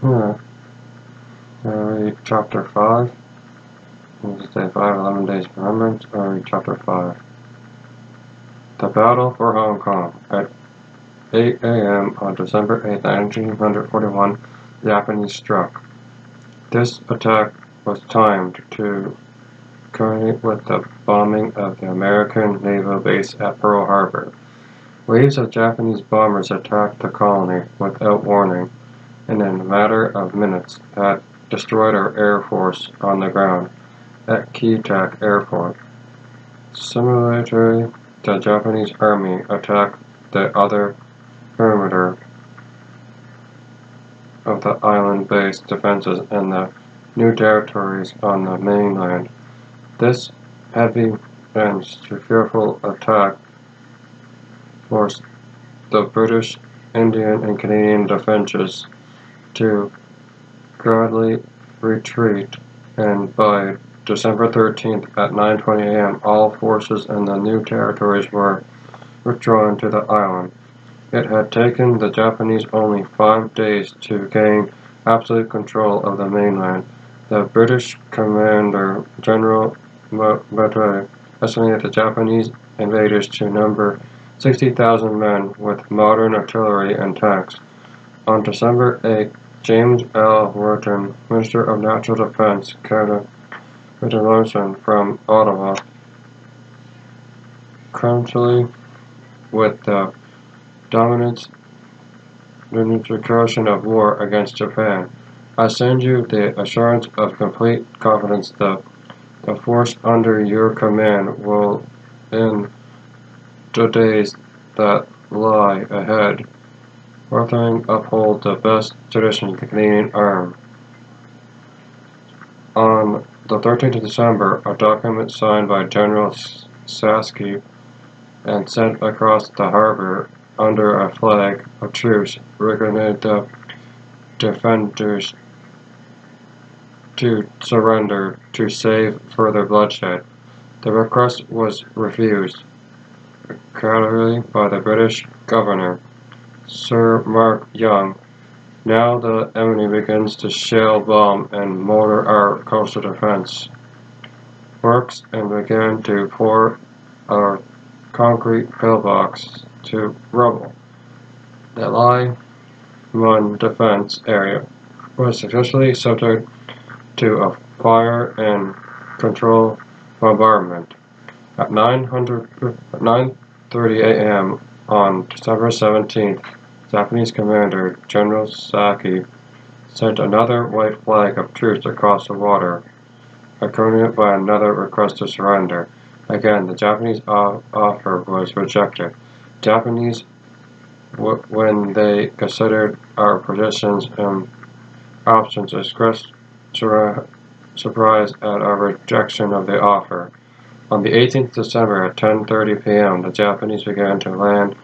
Yeah. Read Chapter 5. This is Day 5, 11 Days of Remembrance. Read Chapter 5. The Battle for Hong Kong. At 8 a.m. on December 8, 1941, the Japanese struck. This attack was timed to coordinate with the bombing of the American naval base at Pearl Harbor. Waves of Japanese bombers attacked the colony without warning, and in a matter of minutes had destroyed our air force on the ground at Keetak Airport. Similarly, the Japanese army attacked the other perimeter of the island-based defenses in the new territories on the mainland. This heavy and fearful attack forced the British, Indian, and Canadian defenses to gradually retreat, and by December 13th at 9:20 a.m., all forces in the new territories were withdrawn to the island. It had taken the Japanese only 5 days to gain absolute control of the mainland. The British commander, General Mattei, estimated the Japanese invaders to number 60,000 men with modern artillery and tanks. On December 8, James L. Wharton, Minister of National Defense, Canada, from Ottawa, constantly with the dominance declaration of war against Japan. I send you the assurance of complete confidence that the force under your command will, in the days that lie ahead, worthily uphold the best traditions of the Canadian Army. On the 13th of December, a document signed by General Saski and sent across the harbor under a flag of truce recommended the defenders to surrender to save further bloodshed. The request was refused, clearly by the British governor, Sir Mark Young. Now the enemy begins to shell bomb and mortar our coastal defense works and began to pour our concrete pillbox to rubble. The Line 1 defense area was successfully subject to a fire and control bombardment. At 9:30 a.m. on December 17th, Japanese commander General Saki sent another white flag of truce across the water, accompanied by another request to surrender. Again, the Japanese offer was rejected. Japanese, when they considered our positions and options, expressed surprise at our rejection of the offer. On the 18th of December at 10:30 p.m., the Japanese began to land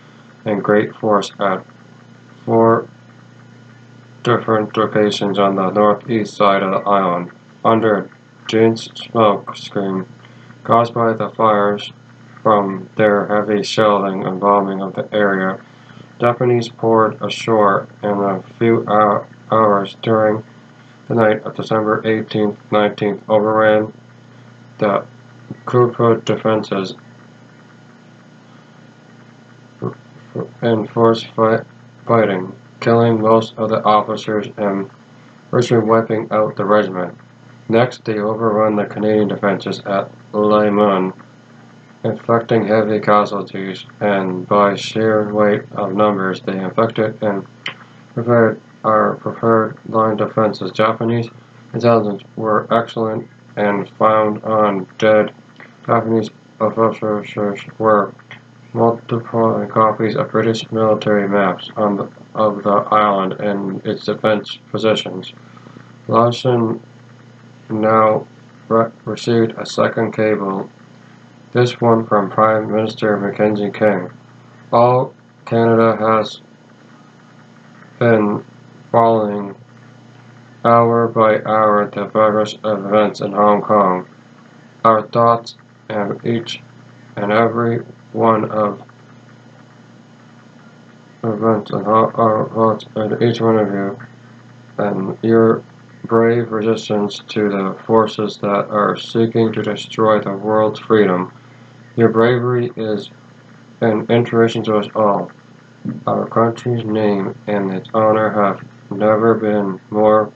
in great force at 4 different locations on the northeast side of the island, under a dense smoke screen caused by the fires from their heavy shelling and bombing of the area. Japanese poured ashore in a few hours during the night of December 18th, 19th, overran the Kuput defenses and forced fighting, killing most of the officers and virtually wiping out the regiment. Next, they overrun the Canadian defenses at Le Mun, inflicting heavy casualties, and by sheer weight of numbers, they infected and prepared our prepared line defenses. Japanese intelligence were excellent and found on dead Japanese officers were multiple copies of British military maps of the island and its defense positions. Lawson now received a second cable, this one from Prime Minister Mackenzie King. All Canada has been following hour by hour the progress of events in Hong Kong. Our thoughts and each and every one of events and our thoughts and each one of you and your brave resistance to the forces that are seeking to destroy the world's freedom. Your bravery is an inspiration to us all. Our country's name and its honor have never been more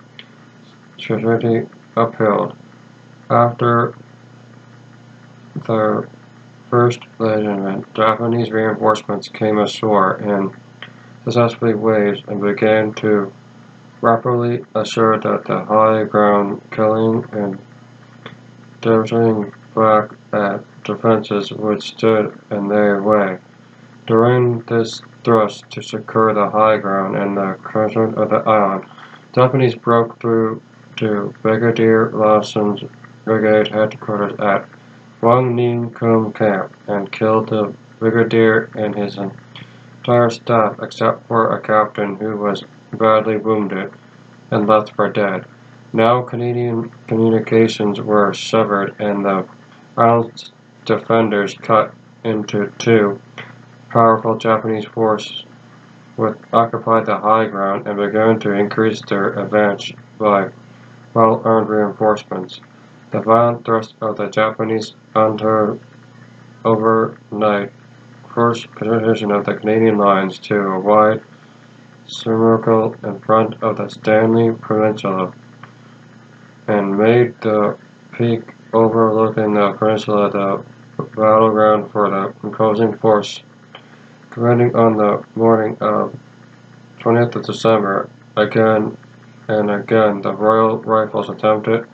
strictly upheld. After the first legitimate Japanese reinforcements came ashore in successfully waves and began to rapidly assure that the high ground, killing and devastating back at defenses withstood in their way. During this thrust to secure the high ground and the crescent of the island, Japanese broke through to Brigadier Lawson's brigade headquarters at Wang Ning Kum Camp and killed the brigadier and his entire staff except for a captain who was badly wounded and left for dead. Now Canadian communications were severed and the island's defenders cut into two. Powerful Japanese forces would occupy the high ground and began to increase their advance by well-armed reinforcements. The violent thrust of the Japanese entered overnight forced position of the Canadian lines to a wide circle in front of the Stanley Peninsula and made the peak overlooking the peninsula the battleground for the opposing force. Commencing on the morning of 20th of December, again and again the Royal Rifles attempted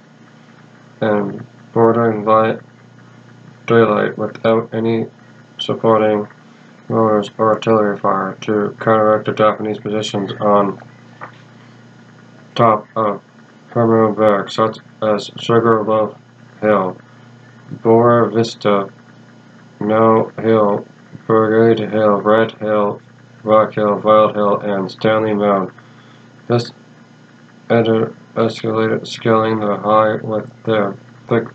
and bordering daylight without any supporting mortars or artillery fire to counteract the Japanese positions on top of permanent barracks such as Sugarloaf Hill, Bora Vista, No Hill, Brigade Hill, Red Hill, Rock Hill, Wild Hill, and Stanley Mound. This escalated, scaling the high with their thick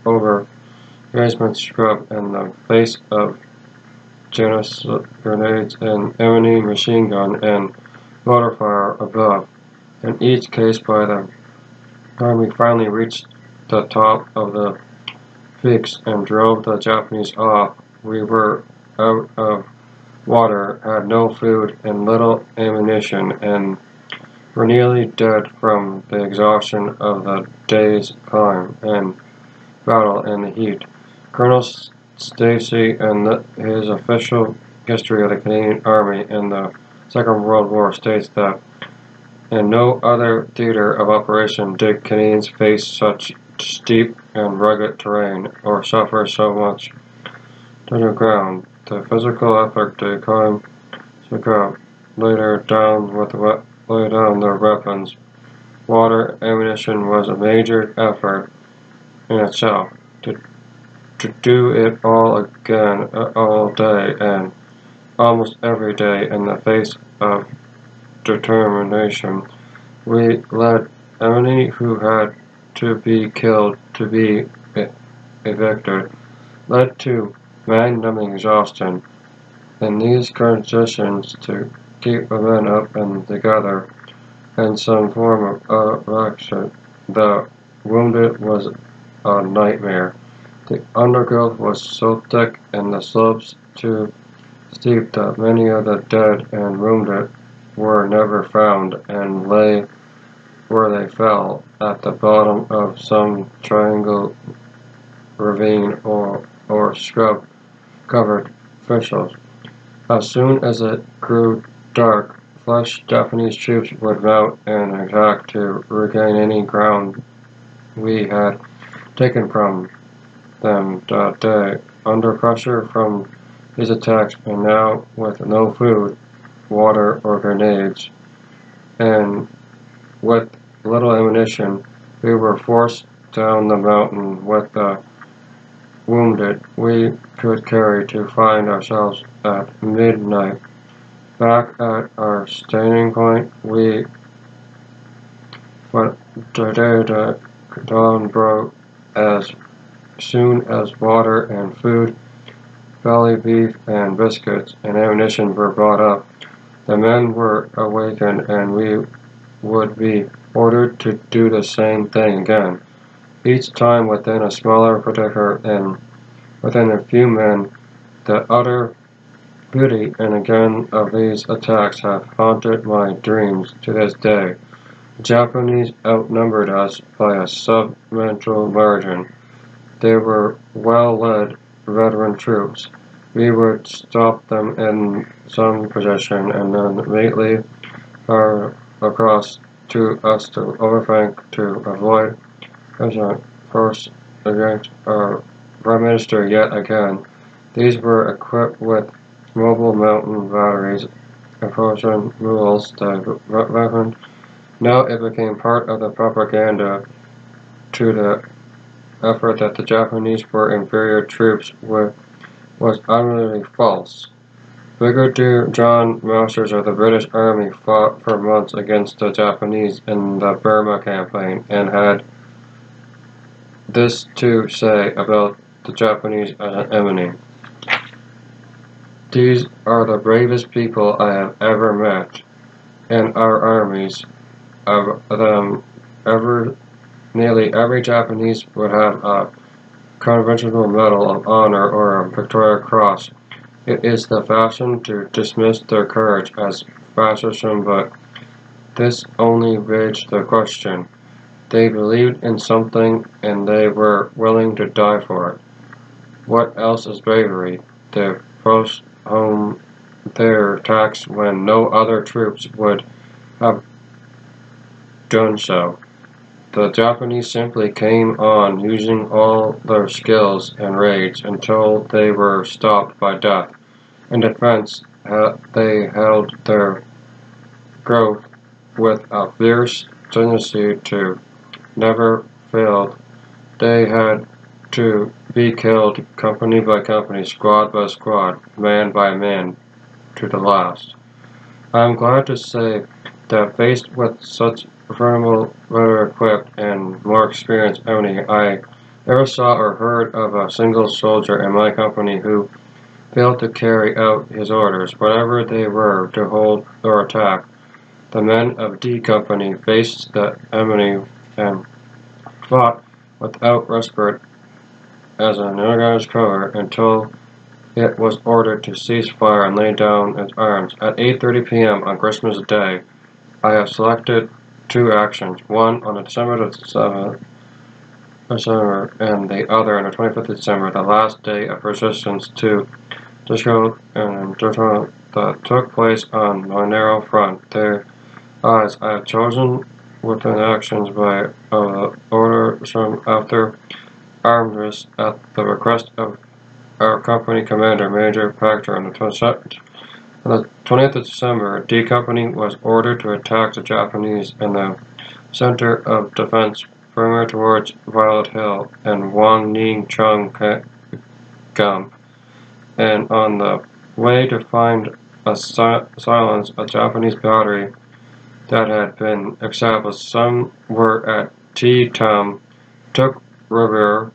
basement scrub in the face of Janus grenades and enemy machine gun and mortar fire above. In each case, by the time we finally reached the top of the peaks and drove the Japanese off, we were out of water, had no food and little ammunition, and were nearly dead from the exhaustion of the day's climb and battle in the heat. Colonel Stacy and his official history of the Canadian Army in the Second World War states that in no other theater of operation did Canadians face such steep and rugged terrain or suffer so much to the ground. The physical effort to climb later down lay down their weapons. Water ammunition was a major effort in itself. To do it all again all day and almost every day in the face of determination, we led enemy who had to be killed to be evicted, led to mind-numbing exhaustion. In these conditions, to keep the men up and together in some form of action, the wounded was a nightmare. The undergrowth was so thick and the slopes too steep that many of the dead and wounded were never found and lay where they fell, at the bottom of some triangle ravine or scrub-covered fissures. As soon as it grew dark, fresh Japanese troops would mount an attack to regain any ground we had taken from them that day. Under pressure from these attacks, and now with no food, water, or grenades, and with little ammunition, we were forced down the mountain with the wounded we could carry to find ourselves at midnight back at our standing point. But today the dawn broke as soon as water and food, belly beef and biscuits and ammunition were brought up. The men were awakened and we would be ordered to do the same thing again, each time within a smaller particular and within a few men. The utter beauty and again of these attacks have haunted my dreams to this day. The Japanese outnumbered us by a substantial margin. They were well-led veteran troops. We would stop them in some position and then immediately fire across to us to overflank to avoid President first against our Prime Minister yet again. These were equipped with mobile mountain batteries approaching mules the weapon. Now it became part of the propaganda to the effort that the Japanese were inferior troops was utterly false. Brigadier John Masters of the British Army fought for months against the Japanese in the Burma campaign and had this to say about the Japanese as an enemy. These are the bravest people I have ever met, and our armies of them nearly every Japanese would have a conventional Medal of Honor or a Victoria Cross. It is the fashion to dismiss their courage as fascism, but this only raised the question. They believed in something and they were willing to die for it. What else is bravery? They forced home their attacks when no other troops would have done so. The Japanese simply came on using all their skills and raids until they were stopped by death. In defense, they held their growth with a fierce tendency to never failed. They had to be killed company by company, squad by squad, man by man, to the last. I am glad to say that faced with such formidable, better equipped, and more experienced enemy, I never saw or heard of a single soldier in my company who failed to carry out his orders, whatever they were, to hold or attack. The men of D Company faced the enemy and fought without respite as an organized cover until it was ordered to cease fire and lay down its arms. At 8:30 p.m. on Christmas Day, I have selected two actions, one on December the 7th and the other on the 25th of December, the last day of resistance to Disco and Durtona that took place on my narrow front. There, as I have chosen within actions by order from after armistice at the request of our company commander, Major Pachter, on the 22nd. On the 20th of December, D Company was ordered to attack the Japanese in the center of defense, further towards Violet Hill and Wang Ning Chung Gump, and on the way to find a silence a Japanese battery that had been established somewhere at T-Tum took rear,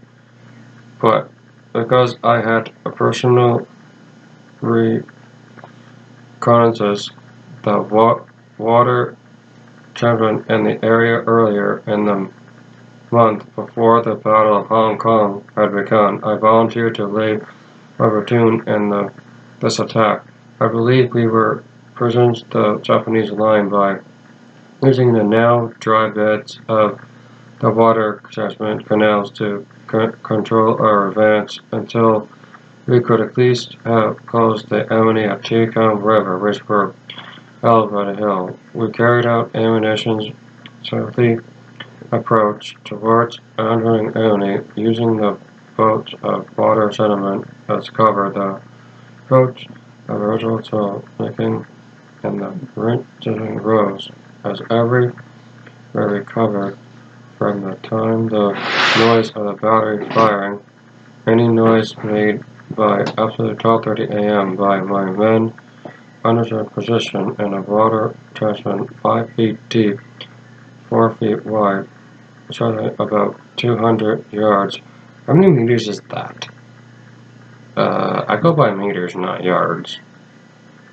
but because I had a personal reconnaissance, the water champion in the area earlier in the month before the Battle of Hong Kong had begun, I volunteered to lead my platoon in this attack. I believe we were prisoners the Japanese line by using the now dry beds of the water catchment canals to control our advance until we could at least have closed the enemy at Tekong River, which were held by the hill. We carried out ammunition swiftly approach towards entering enemy using the boats of water sediment as cover. The approach of original tool making and the rinting rose as every were recovered from the time the noise of the battery firing. Any noise made by absolutely 12:30 a.m. by my men under their position in a water catchment 5 feet deep, 4 feet wide, certainly about 200 yards. How many meters is that? I go by meters, not yards.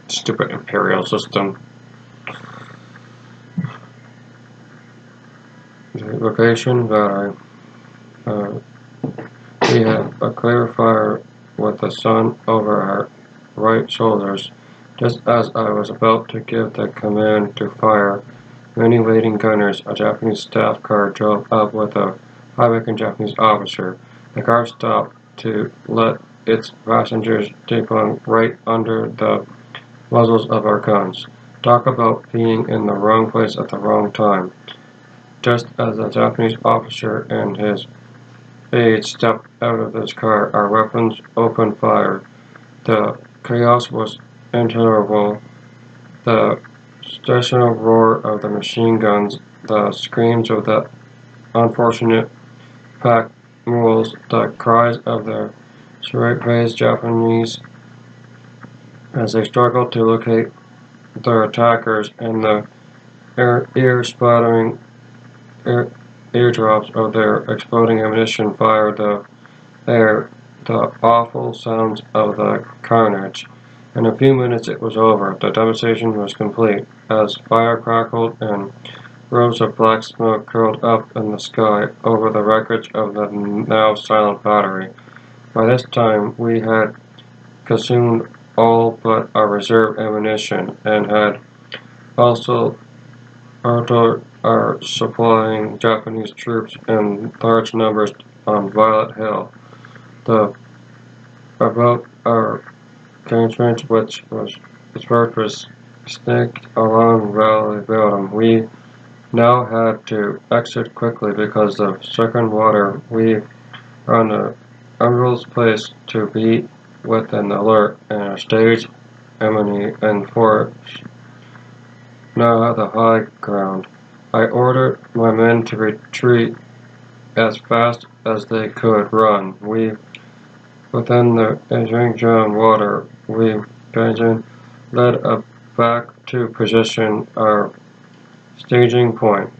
Stupid imperial system. location that we had a clear fire with the sun over our right shoulders. Just as I was about to give the command to fire, many waiting gunners, a Japanese staff car drove up with a high-ranking Japanese officer. The car stopped to let its passengers deploy right under the muzzles of our guns. Talk about being in the wrong place at the wrong time. Just as the Japanese officer and his aide stepped out of his car, our weapons opened fire. The chaos was intolerable. The stational roar of the machine guns, the screams of the unfortunate pack mules, the cries of the straight-faced Japanese as they struggled to locate their attackers, and the ear-splattering eardrops of their exploding ammunition fired the air, the awful sounds of the carnage. In a few minutes it was over. The devastation was complete, as fire crackled and rows of black smoke curled up in the sky over the wreckage of the now silent battery. By this time we had consumed all but our reserve ammunition, and had also ordered our supplying Japanese troops in large numbers on Violet Hill. About our cantonment, which was its purpose, snaked along Valley Bottom. We now had to exit quickly because the second water we were on the Emerald's place to be with an alert and a stage enemy and force now had the high ground. I ordered my men to retreat as fast as they could run. Within the Jingjiang water, we led up back to position our staging point,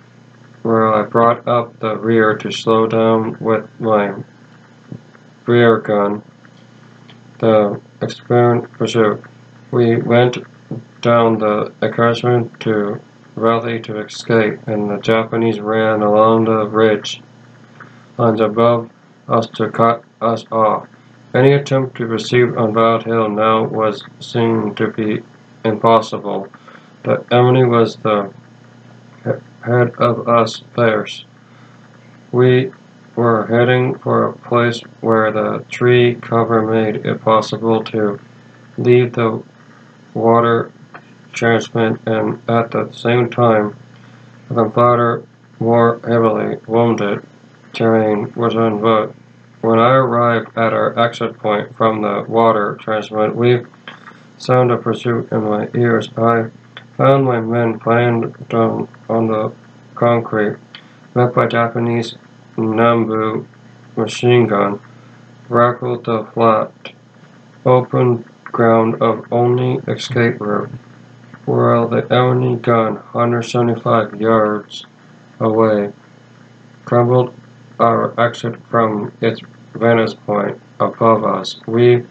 where I brought up the rear to slow down with my rear gun. The experiment pursuit. We went down the escarpment to rally to escape, and the Japanese ran along the ridge lines above us to cut us off. Any attempt to proceed on Violet Hill now was seen to be impossible. The enemy was the head of us first. We were heading for a place where the tree cover made it possible to leave the water transmit, and at the same time the gunpowder more heavily wounded terrain was on foot. When I arrived at our exit point from the water transmit, we sound of pursuit in my ears. I found my men planted down on the concrete, met by Japanese Nambu machine gun, rackled the flat, open ground of only escape route, while the enemy gun, 175 yards away, crumbled our exit from its vantage point above us. We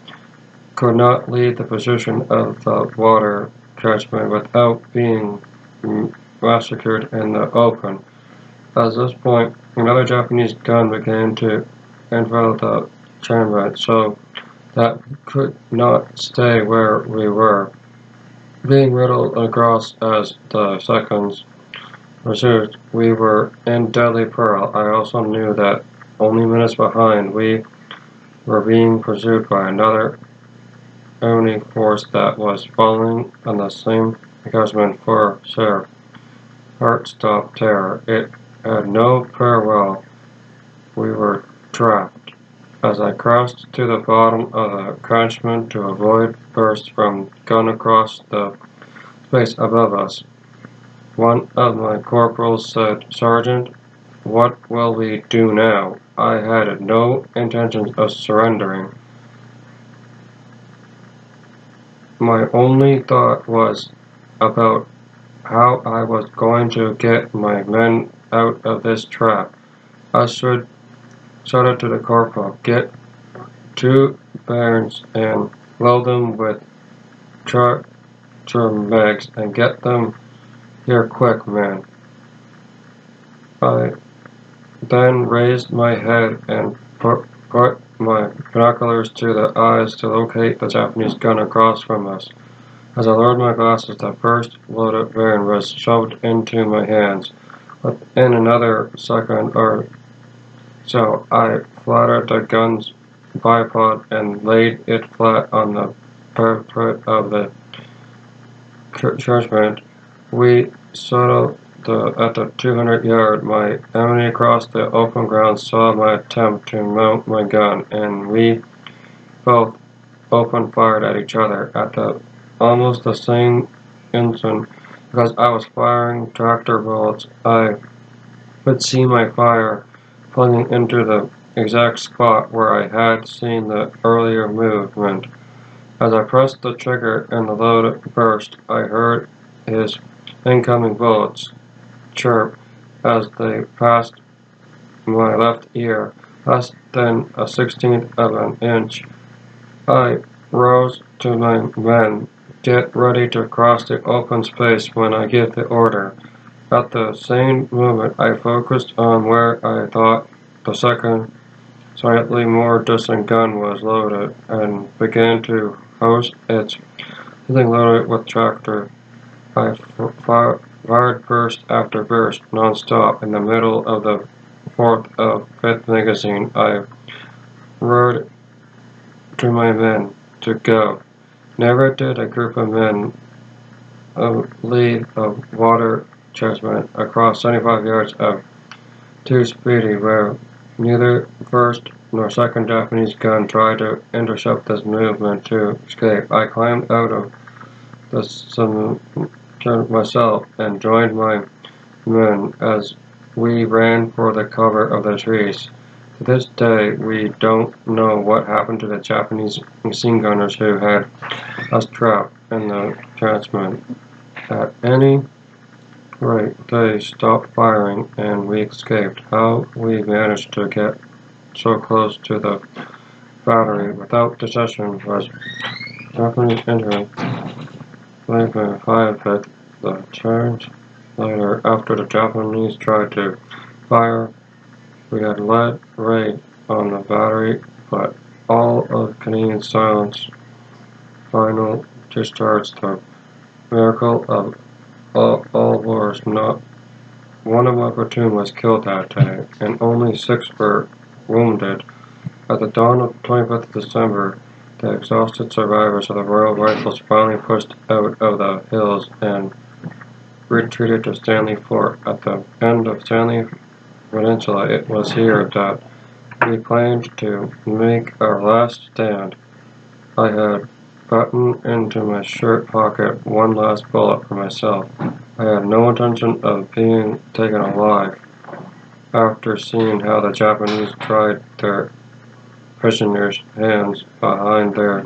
could not leave the position of the water catchment without being massacred in the open. At this point, another Japanese gun began to envelop the chamber, so that we could not stay where we were. Being riddled across as the seconds pursued, we were in deadly peril. I also knew that only minutes behind, we were being pursued by another enemy force that was following on the same encouragement for Sir. Heart stopped terror. It had no farewell. We were trapped. As I crossed to the bottom of the entrenchment to avoid bursts from gun across the space above us, one of my corporals said, "Sergeant, what will we do now?" I had no intention of surrendering. My only thought was about how I was going to get my men out of this trap. I shouted to the corporal, "Get 2 barons and load them with tractor bags and get them here quick, man." I then raised my head and put my binoculars to the eyes to locate the Japanese gun across from us. As I lowered my glasses, the first loaded bearing was shoved into my hands. In another second or so, I flattened the gun's bipod and laid it flat on the parapet of the chargement. We settled at the 200-yard. My enemy across the open ground saw my attempt to mount my gun, and we both opened fire at each other at almost the same instant. Because I was firing tractor bullets, I could see my fire plunging into the exact spot where I had seen the earlier movement. As I pressed the trigger and the load burst, I heard his incoming bullets chirp as they passed my left ear, less than a 16th of an inch. I rose to my men, get ready to cross the open space when I give the order. At the same moment, I focused on where I thought the second, slightly more distant gun was loaded, and began to host its something loaded with tractor. I fired burst after burst, non-stop. In the middle of the fourth or fifth magazine, I roared to my men to go. Never did a group of men leave a water chestnut across 75 yards of too speedy, where neither first nor second Japanese gun tried to intercept this movement to escape. I climbed out of the myself and joined my men as we ran for the cover of the trees. To this day, we don't know what happened to the Japanese machine gunners who had us trapped in the chestnut. At any rate, they stopped firing and we escaped. How we managed to get so close to the battery without detection was Japanese entering. Later, 5 the charge. Later, after the Japanese tried to fire, we had led raid on the battery, but all of Canadian silence final discharged the miracle of all wars. Not one of my platoon was killed that day, and only 6 were wounded. At the dawn of 25th of December, the exhausted survivors of the Royal Rifles finally pushed out of the hills and retreated to Stanley Fort. At the end of Stanley Peninsula, it was here that we planned to make our last stand. I had buttoned into my shirt pocket one last bullet for myself. I had no intention of being taken alive. After seeing how the Japanese tied their prisoners' hands behind their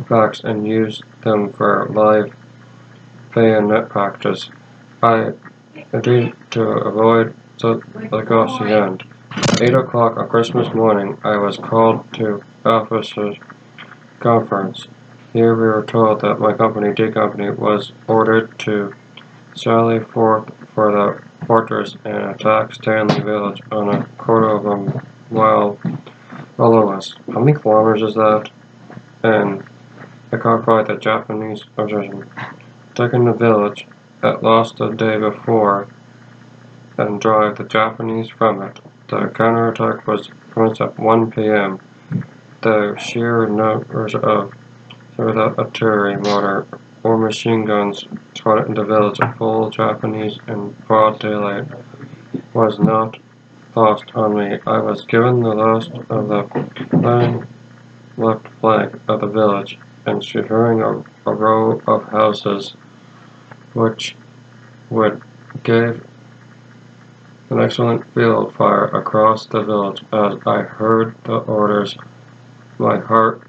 backs and used them for live bayonet practice, I agreed to avoid the ghastly end. At 8 o'clock on Christmas morning, I was called to officers' conference. Here we were told that my company, D Company, was ordered to sally forth for the fortress and attack Stanley Village on a quarter of a mile below us. How many kilometers is that? And I clarified the Japanese position. Taking the village at lost the day before and drive the Japanese from it. The counterattack was commenced at 1 p.m. The sheer numbers of without artillery, mortar, or machine guns spotted in the village of full Japanese in broad daylight was not lost on me. I was given the last of the left flank of the village and securing a row of houses which would give an excellent field fire across the village. As I heard the orders, my heart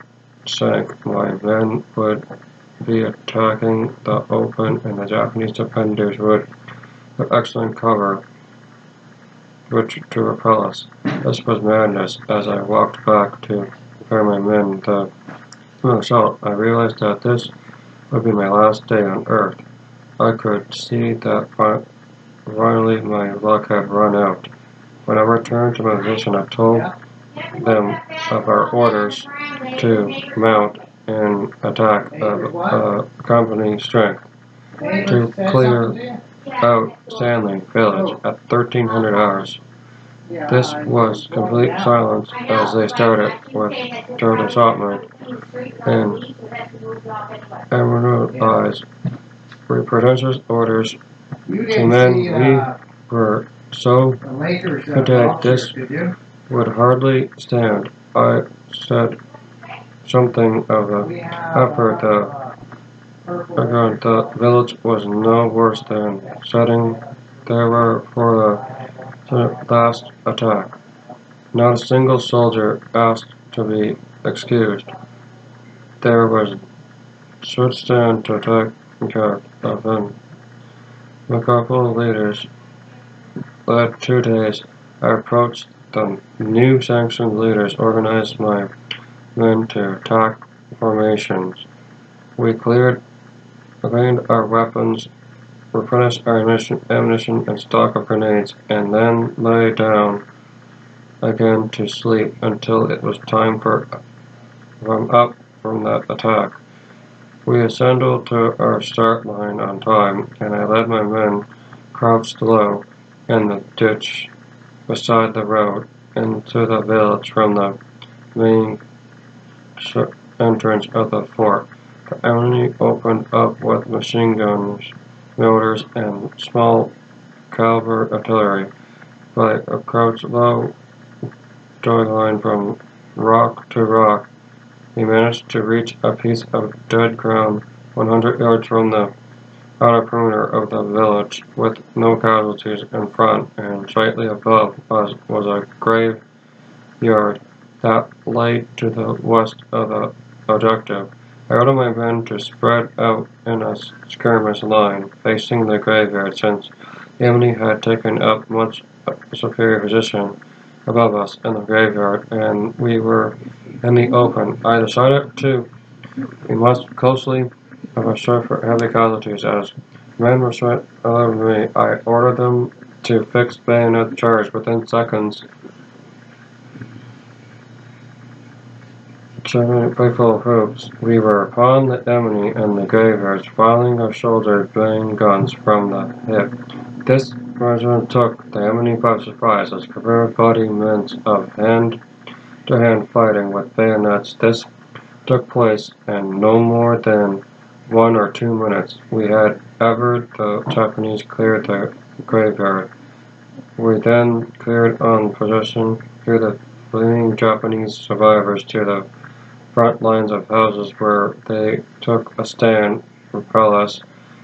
sank. My men would be attacking the open and the Japanese defenders would have excellent cover which to repel us. This was madness. As I walked back to prepare my men the assault, I realized that this would be my last day on earth. I could see that finally my luck had run out. When I returned to my position, I told them of our orders to mount an attack of company strength to clear out Stanley Village at 1300 hours. This was complete silence as they started with total assaultment and emerald eyes. We produced orders to men. We were so fatigued this would hardly stand. I said something of the effort. The village was no worse than setting they were for the last attack. Not a single soldier asked to be excused. There was should stand to take care of them. A couple of leaders led 2 days. I approached the new sanctioned leaders, organized my men to attack formations. We cleaned our weapons, replenished our ammunition and stock of grenades, and then lay down again to sleep until it was time for up from that attack. We assembled to our start line on time, and I led my men crouched low in the ditch beside the road into the village from the main entrance of the fort. The enemy opened up with machine guns, mortars, and small caliber artillery. By a crouched low dog line from rock to rock, he managed to reach a piece of dead ground 100 yards from the outer perimeter of the village, with no casualties in front, and slightly above us was a graveyard that lay to the west of the objective. I ordered my men to spread out in a skirmish line facing the graveyard, since the enemy had taken up much superior position above us in the graveyard, and we were in the open. I decided we must closely assure for heavy casualties. As men were sent over me, I ordered them to fix bayonet charge within seconds. Rifle hoops. We were upon the enemy in the graveyards, filing our shoulder blade guns from the hip. This regiment took the enemy by surprise as bombardments of hand-to-hand fighting with bayonets. This took place in no more than 1 or 2 minutes. We had the Japanese cleared the graveyard. We then cleared on possession through the fleeing Japanese survivors to the front lines of houses where they took a stand to repel us.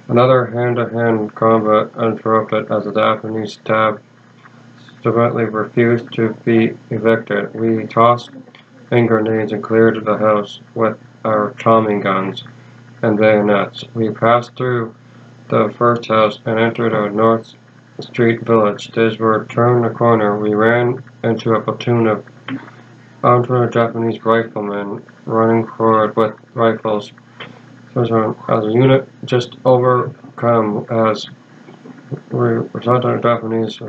Another hand-to-hand combat interrupted as the Japanese stubbornly refused to be evicted. We tossed in grenades and cleared the house with our Tommy guns and bayonets. We passed through the first house and entered a North Street village. As we turned the corner, we ran into a platoon of armed Japanese riflemen running forward with rifles. As a unit, just overcome as we were the Japanese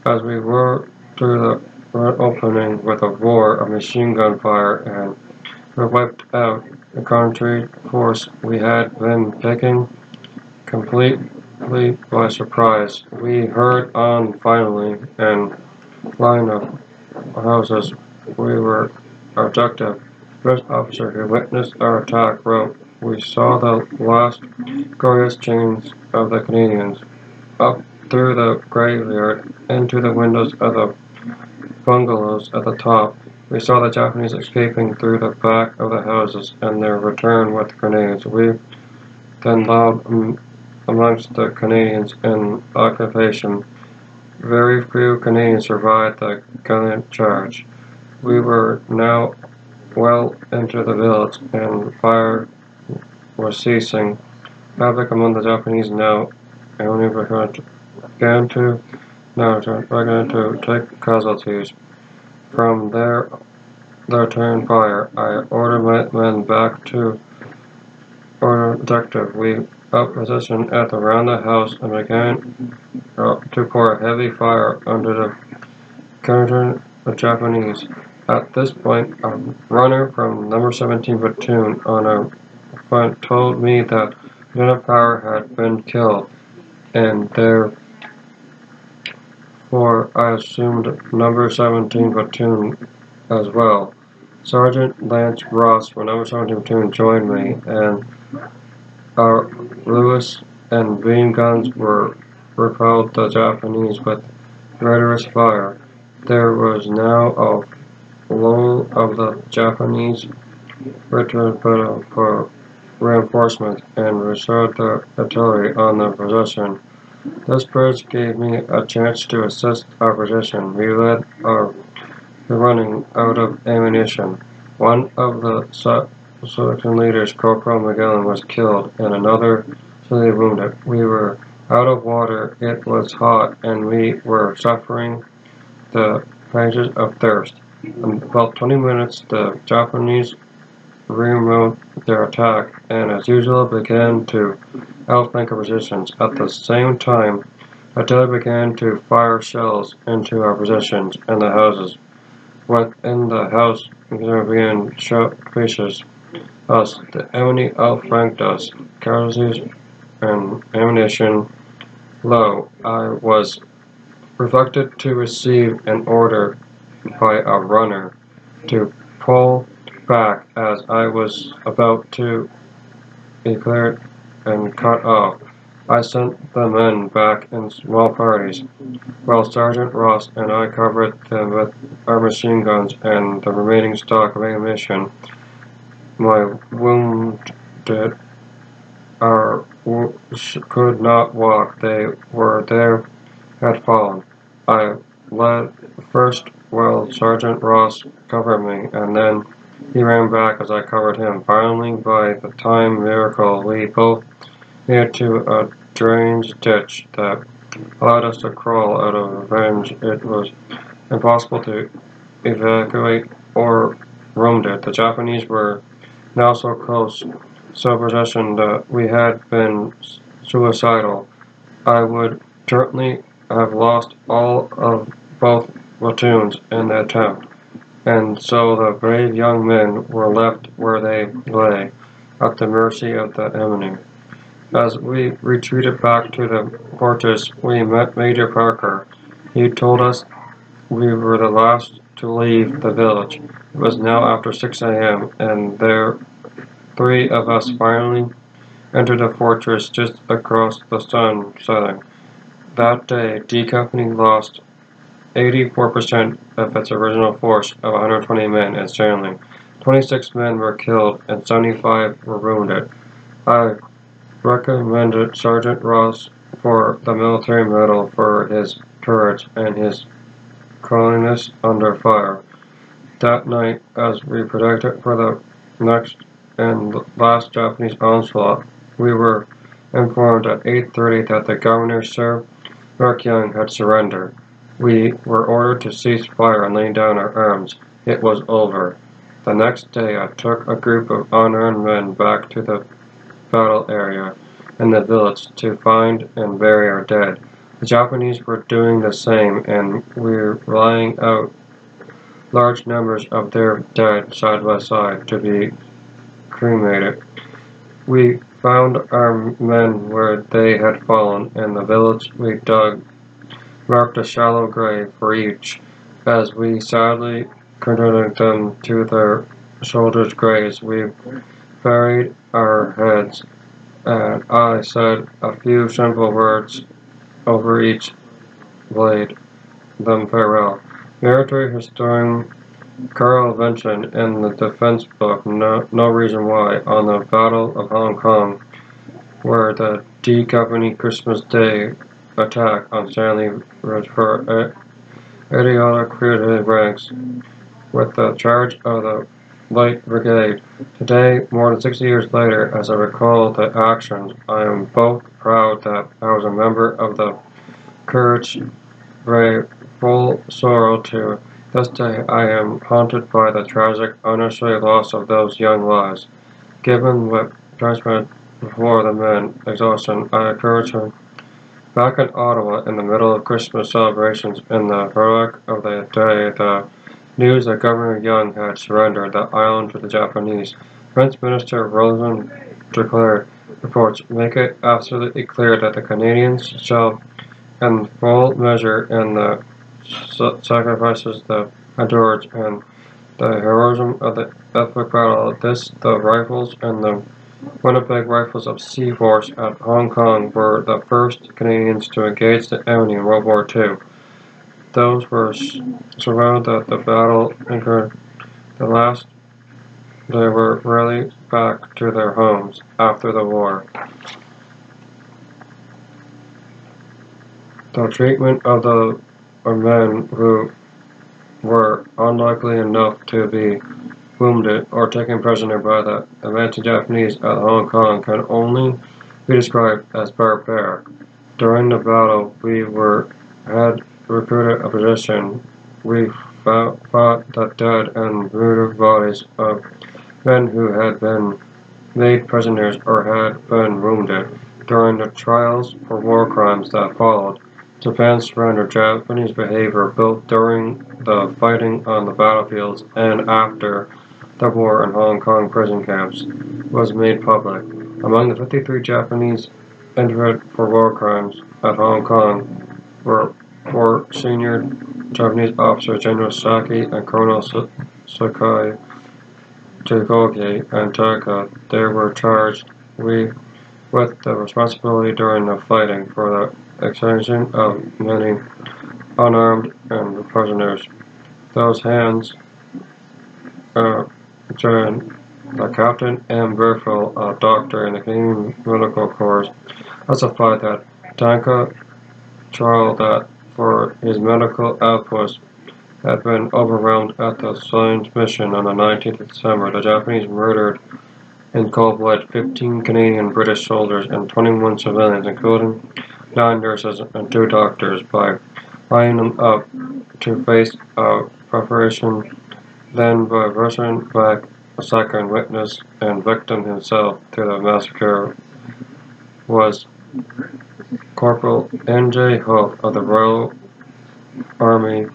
as we were through the opening with a roar of machine gun fire, and were wiped out. The country force we had been taken completely by surprise. We heard on finally, and line of houses we were our objective. The first officer who witnessed our attack wrote, "We saw the last glorious chains of the Canadians up through the graveyard into the windows of the bungalows at the top. We saw the Japanese escaping through the back of the houses and their return with grenades. We then loud amongst the Canadians in occupation. Very few Canadians survived the gallant charge. We were now well into the village, and fire was ceasing. Havoc among the Japanese now only began to take casualties. From their turn fire, I ordered my men back to our objective. We up position at the round the house and began to pour heavy fire under the countering the Japanese. At this point, a runner from number 17 platoon on our front told me that Lieutenant Power had been killed, and therefore I assumed number 17 platoon as well. Sergeant Lance Ross from number 17 platoon joined me, and our Lewis and beam guns were repelled the Japanese with murderous fire. There was now a lull of the Japanese returned for reinforcements and restored the artillery on the position. This bridge gave me a chance to assist our position. We led our running out of ammunition. One of the section leaders, Corporal Magellan, was killed and another severely wounded. We were out of water, it was hot, and we were suffering the pangs of thirst. In about 20 minutes, the Japanese remounted their attack and, as usual, began to outflank our positions. At the same time, artillery began to fire shells into our positions and the houses. Within the house, began shot pieces us. The enemy outflanked us, casualties and ammunition low. I was reflected to receive an order by a runner to pull back as I was about to be cleared and cut off. I sent the men back in small parties, while Sergeant Ross and I covered them with our machine guns and the remaining stock of ammunition. My wounded could not walk. They were there, had fallen. I led first while Sergeant Ross covered me, and then he ran back as I covered him. Finally, by the time miracle, we both near to a drainage ditch that allowed us to crawl out of range. It was impossible to evacuate or wounded. The Japanese were now so close, so possession that we had been suicidal. I would certainly have lost all of both platoons in the attempt, and so the brave young men were left where they lay, at the mercy of the enemy. As we retreated back to the fortress, we met Major Parker. He told us we were the last to leave the village. It was now after 6 a.m., and there 3 of us finally entered the fortress just across the sun setting. That day, D Company lost 84% of its original force of 120 men in sailing. 26 men were killed and 75 were wounded. I recommended Sergeant Ross for the military medal for his courage and his cleanliness under fire. That night, as we protected for the next and last Japanese onslaught, we were informed at 8:30 that the governor, Sir Young, had surrendered. We were ordered to cease fire and lay down our arms. It was over. The next day, I took a group of unarmed men back to the battle area in the village to find and bury our dead. The Japanese were doing the same, and were laying out large numbers of their dead side by side to be cremated. We found our men where they had fallen. In the village we dug marked a shallow grave for each. As we sadly conducted them to their soldiers' graves, we buried our heads, and I said a few simple words over each blade them farewell. Military historian Carl mentioned in the defense book No Reason Why on the Battle of Hong Kong, where the D Company Christmas Day attack on Stanley Ridge for idiotic creative ranks with the charge of the Light Brigade. Today, more than 60 years later, as I recall the actions, I am both proud that I was a member of the courage, brave, full sorrow to this day I am haunted by the tragic, unnecessary loss of those young lives. Given what transpired before the men exhaustion, I encourage him Back in Ottawa, in the middle of Christmas celebrations in the heroic of the day, the news that Governor Young had surrendered the island to the Japanese, Prince Minister Rosen declared, reports make it absolutely clear that the Canadians shall in full measure in the sacrifices the endured and the heroism of the epic battle. This, the rifles and the Winnipeg Rifles of Seaforce at Hong Kong were the first Canadians to engage the enemy in World War II. Those were surrounded at the battle incurred the last. They were rarely back to their homes after the war. The treatment of the men who were unlikely enough to be wounded or taken prisoner by the advancing Japanese at Hong Kong can only be described as barbaric. During the battle, we had recruited a position. We fought the dead and brutal bodies of men who had been made prisoners or had been wounded. During the trials for war crimes that followed, Japan surrendered. Japanese behavior, both during the fighting on the battlefields and after the war in Hong Kong prison camps, was made public. Among the 53 Japanese interned for war crimes at Hong Kong were 4 senior Japanese officers, General Saki and Colonel Sakai Tagogi and Taka. They were charged with the responsibility during the fighting for the execution of many unarmed and prisoners. Those hands during the Captain M. Burfill, a doctor in the Canadian Medical Corps, testified that Tanka trial that for his medical outpost had been overwhelmed at the Science mission on the 19th of December. The Japanese murdered in cold blood 15 Canadian British soldiers and 21 civilians, including 9 nurses and 2 doctors, by lining them up to face a preparation. Then, by rushing back, a second witness and victim himself to the massacre was Corporal N.J. Hope of the Royal Army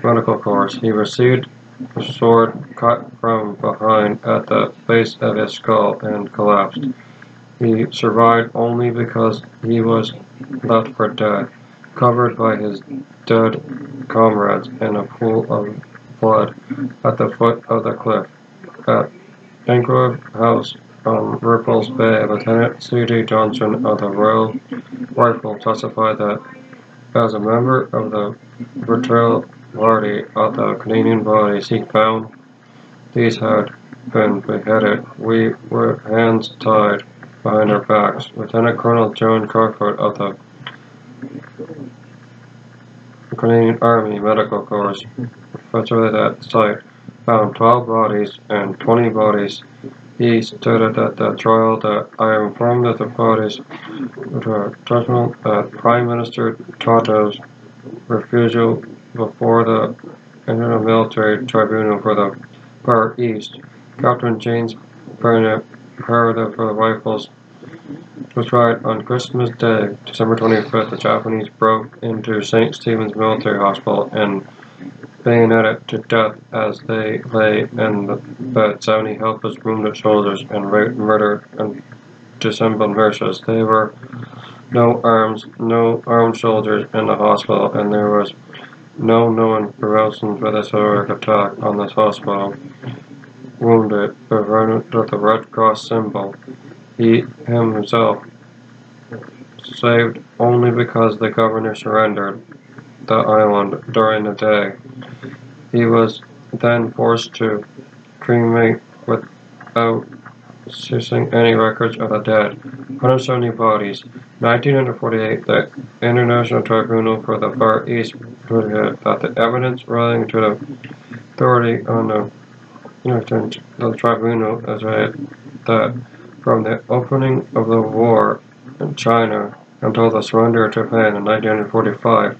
Medical Corps. He received a sword cut from behind at the base of his skull and collapsed. He survived only because he was left for dead, covered by his dead comrades in a pool of blood at the foot of the cliff. At Anchorage House on Ripples Bay, Lieutenant C.D. Johnson of the Royal Rifle testified that as a member of the betrayal party of the Canadian bodies he found these had been beheaded. We were hands tied behind our backs. Lieutenant Colonel John Carford of the Canadian Army Medical Corps, professor at that site, found 12 bodies and 20 bodies. He stated at the trial that I am informed that the bodies were judgment at Prime Minister Toto's refusal before the International Military Tribunal for the Far East. Captain James Burnett, Paradigm for the Rifles, was tried on Christmas Day, December 25th. The Japanese broke into St. Stephen's Military Hospital and bayoneted to death as they lay in the bed 70 helpless wounded soldiers and murdered and dissembled nurses. There were no armed soldiers in the hospital, and there was no known reasons for this heroic attack on this hospital. Wounded, with the Red Cross symbol. He himself saved only because the governor surrendered the island during the day. He was then forced to cremate without ceasing any records of the dead. 170 bodies. 1948, the International Tribunal for the Far East concluded that the evidence relating to the authority on the tribunal is that from the opening of the war in China until the surrender of Japan in 1945,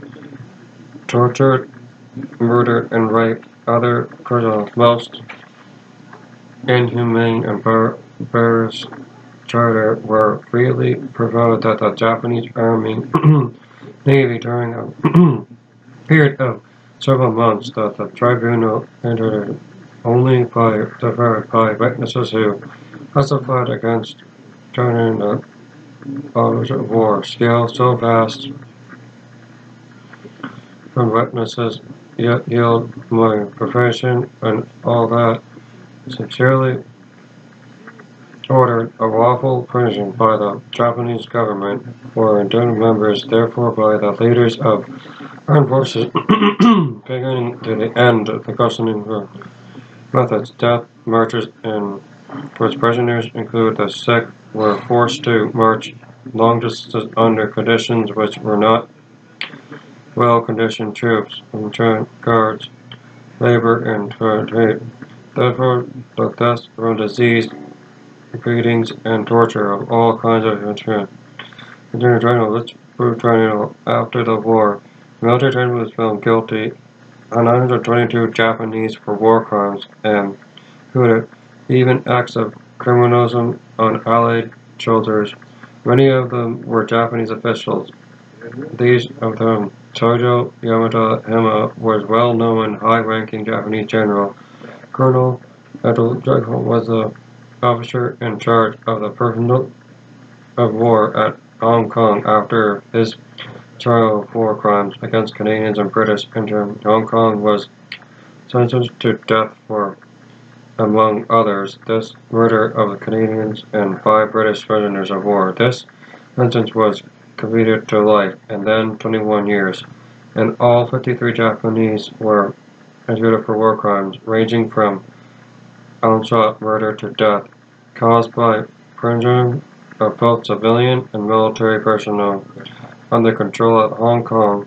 tortured, murdered, and raped other criminals, most inhumane and barbarous charter were freely provided that the Japanese Army Navy during a period of several months that the tribunal entered only by deferred by witnesses who testified against turning the orders of war scale so vast from witnesses yet yield my profession and all that sincerely ordered a lawful prison by the Japanese government for indicted members, therefore by the leaders of armed forces, beginning to the end of the questioning methods. Death marches and which prisoners include the sick were forced to march long distances under conditions which were not well-conditioned troops and guards, labor and trade. Therefore, the deaths from disease, beatings, and torture of all kinds of instruments. Continued trial, this proved trial after the war. The military tribunal was found guilty on 922 Japanese for war crimes and included even acts of criminalism on Allied soldiers. Many of them were Japanese officials. These of them, Tojo Yamada Hama was well-known high-ranking Japanese general. Colonel Edel was the officer in charge of the personnel of war at Hong Kong after his trial of war crimes against Canadians and British in Hong Kong was sentenced to death for, among others, this murder of the Canadians and 5 British prisoners of war. This sentence was commuted to life and then 21 years, and all 53 Japanese were executed for war crimes ranging from onslaught murder to death, caused by prisoners of both civilian and military personnel under control at Hong Kong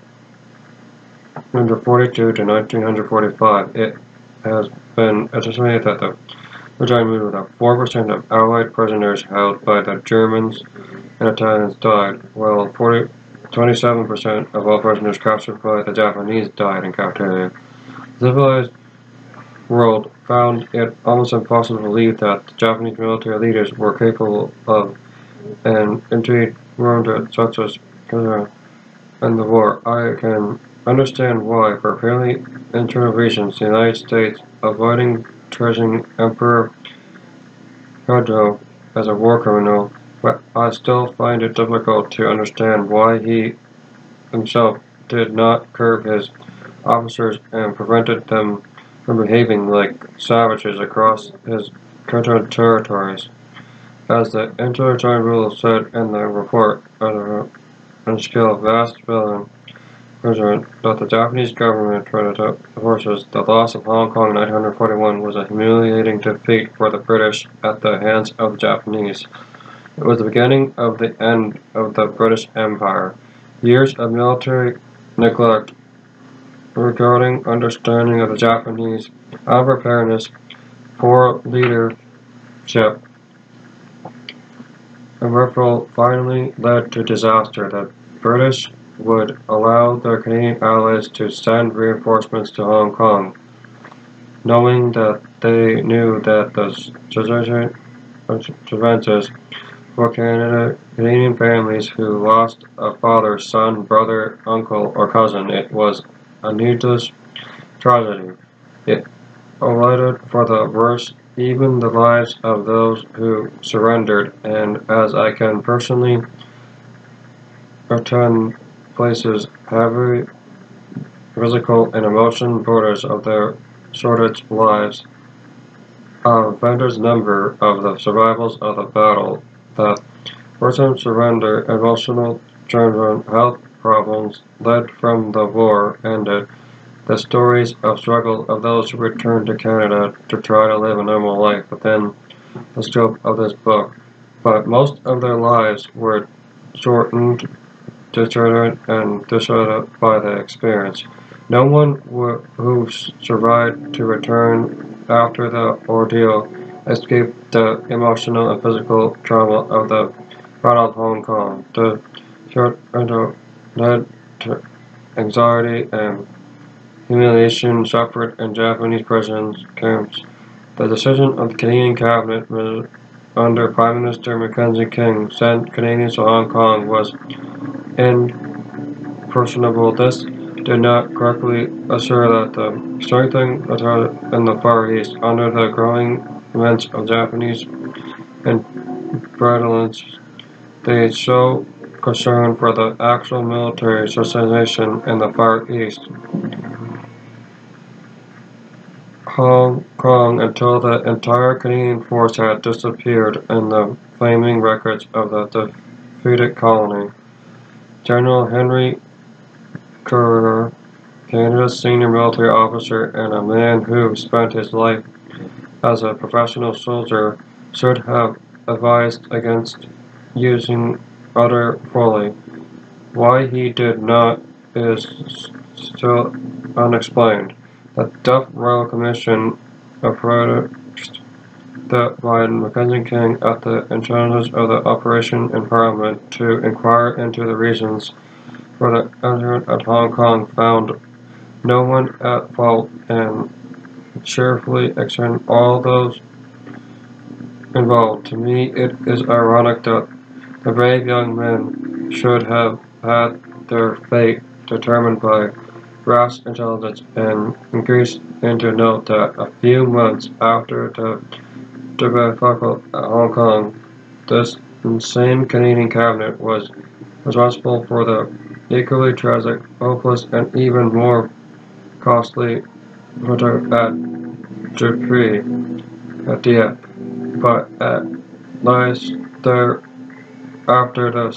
1942 to 1945. It has been estimated that the majority moved with 4% of Allied prisoners held by the Germans and Italians died, while 27% of all prisoners captured by the Japanese died in captivity. The civilized world found it almost impossible to believe that the Japanese military leaders were capable of and indeed wounded such as in the war. I can understand why, for purely internal reasons, the United States, avoiding treating Emperor Hirohito as a war criminal, but I still find it difficult to understand why he himself did not curb his officers and prevented them from behaving like savages across his territories. As the Inter-Tribunal said in the report on the scale of vast villain that the Japanese government tried to forces, the loss of Hong Kong in 1941 was a humiliating defeat for the British at the hands of the Japanese. It was the beginning of the end of the British Empire. Years of military neglect regarding understanding of the Japanese, unpreparedness, poor leadership, and referral finally led to disaster. The British would allow their Canadian allies to send reinforcements to Hong Kong, knowing that they knew that the survivors for Canadian families who lost a father, son, brother, uncle, or cousin. It was a needless tragedy. It allotted for the worst even the lives of those who surrendered, and as I can personally attend places heavy physical and emotional borders of their sordid lives, a vendor's number of the survivals of the battle, that person surrender, emotional trauma, health problems led from the war ended, the stories of struggle of those who returned to Canada to try to live a normal life within the scope of this book, but most of their lives were shortened, deterred, and distorted by the experience. No one who survived to return after the ordeal escaped the emotional and physical trauma of the Battle of Hong Kong. The short led to anxiety and humiliation suffered in Japanese prison camps. The decision of the Canadian cabinet under Prime Minister Mackenzie King sent Canadians to Hong Kong was impersonable. This did not correctly assure that the strengthening in the Far East under the growing events of Japanese imperialism. They show concern for the actual military situation in the Far East, Hong Kong, until the entire Canadian force had disappeared in the flaming wreckage of the defeated colony. General Henry Currer, Canada's senior military officer and a man who spent his life as a professional soldier, should have advised against using utter folly. Why he did not is still unexplained. The Duff Royal Commission approached by Mackenzie King at the intelligence of the operation in Parliament to inquire into the reasons for the incident at Hong Kong found no one at fault and cheerfully extended all those involved. To me, it is ironic that the brave young men should have had their fate determined by brass intelligence and increased into note that a few months after the debacle at Hong Kong, this same Canadian cabinet was responsible for the equally tragic, hopeless, and even more costly murder at Dieppe. But at last, after the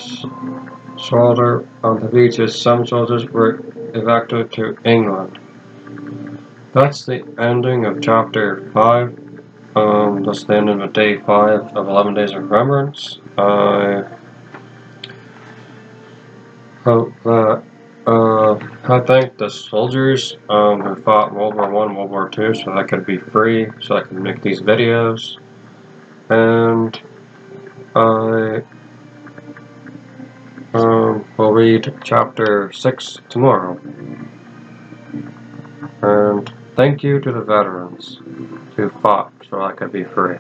slaughter on the beaches, some soldiers were evacuated to England. That's the ending of Chapter 5. That's the ending of Day 5 of 11 Days of Remembrance. I hope that I thank the soldiers who fought in World War I, World War II, so I could be free, so I could make these videos. And I will read Chapter 6 tomorrow. And thank you to the veterans who fought so I could be free.